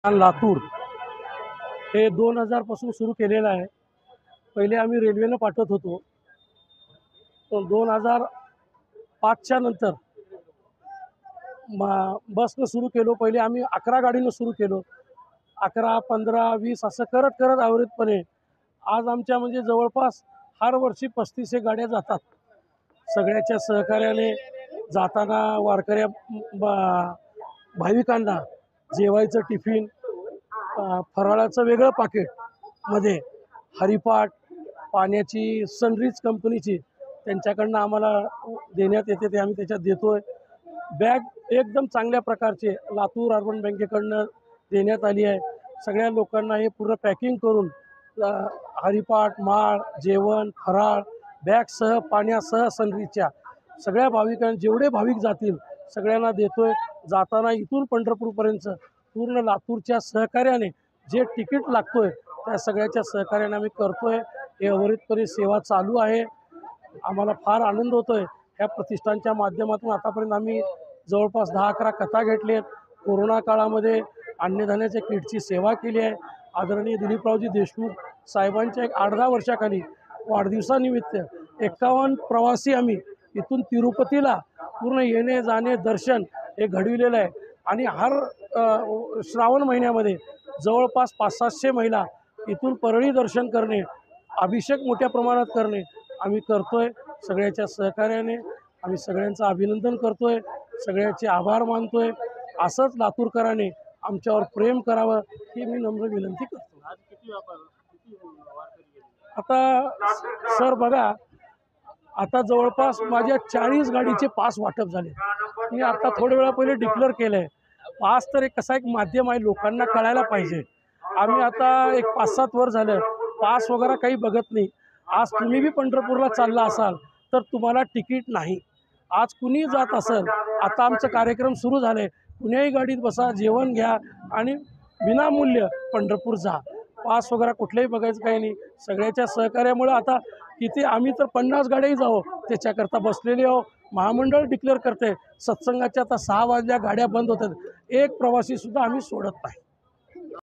लातूर हे 2000 सुरू केलेलं आहे। पहिले आम्ही रेल्वेनं पाठवत होतो, पण 2005च्या नंतर बसनं सुरू केलो। पहिले आम्ही 11 गाडीनं सुरू केलो, 11, 15, 20 असं करत करत अविरतपणे आज आमच्या म्हणजे जवळपास हर वर्षी 35 गाड्या जातात। सगळ्याच्या सहकार्याने जाताना वारकऱ्या भाविकांना जेवायचं टिफिन, फराळाचं वेगळं पाकिट मध्ये हरिपाठ, पाण्याची सनरीज कंपनीची त्यांच्याकडनं आम्हाला देण्यात येते, ते आम्ही त्याच्यात देतोय। बॅग एकदम चांगल्या प्रकारचे लातूर अर्बन बँकेकडनं देण्यात आली आहे। सगळ्या लोकांना हे पूर्ण पॅकिंग करून हरिपाठ, माळ, जेवण, फराळ बॅगसह पाण्यासह सनरीजच्या सगळ्या भाविकांना जेवढे भाविक जातील सगळ्यांना देतोय। जाताना इथून पंढरपूरपर्यंत पूर्ण लातूरच्या सहकार्याने जे तिकीट लागतोय त्या सगळ्याच्या सहकार्याने आम्ही करतोय। हे अविरतपणे सेवा चालू आहे। आम्हाला फार आनंद होतोय। ह्या प्रतिष्ठानच्या माध्यमातून आतापर्यंत आम्ही जवळपास 10-11 कथा घेतल्या आहेत। कोरोना काळामध्ये अन्नधान्याच्या किटची सेवा केली आहे। आदरणीय दिलीपरावजी देशमुख साहेबांच्या एक 8-10 वर्षाखाली वाढदिवसानिमित्त 51 प्रवासी आम्ही इथून तिरुपतीला पूर्ण येणे जाणे दर्शन हे घडविलेलं आहे। आणि हर श्रावण महिन्यामध्ये जवळपास 500-700 महिला इथून परळी दर्शन करणे, अभिषेक मोठ्या प्रमाणात करणे आम्ही करतोय। सगळ्याच्या सहकार्याने आम्ही सगळ्यांचं अभिनंदन करतोय, सगळ्याचे आभार मानतोय। असंच लातूरकरांनी आमच्यावर प्रेम करावं ही मी नम्र विनंती करतो। आता सर बघा, आता जवळपास माझ्या 40 गाडीचे पास वाटप झाले। मी आता थोड्या वेळा पहिले डिक्लेअर केलं आहे। पास तर एक कसा एक माध्यम आहे, लोकांना कळायला पाहिजे। आम्ही आता एक 5-7 वर्ष झालं पास वगैरे काही बघत नाही। आज तुम्ही बी पंढरपूरला चालला असाल तर तुम्हाला तिकीट नाही। आज कुणी जात असेल, आता आमचं कार्यक्रम सुरू झाले, कुण्याही गाडीत बसा, जेवण घ्या आणि विनामूल्य पंढरपूर जा। पास वगैरे कुठल्याही बघायचं काही नाही। सगळ्याच्या सहकार्यामुळे आता किती आम्ही तर 50 गाड्याही जाऊ त्याच्याकरता बसलेले आहो। महामंडळ डिक्लेअर करते सत्संगाच्या आता 6 वाजल्या गाड्या बंद होतात, एक प्रवासी सुद्धा आम्ही सोडत नाही।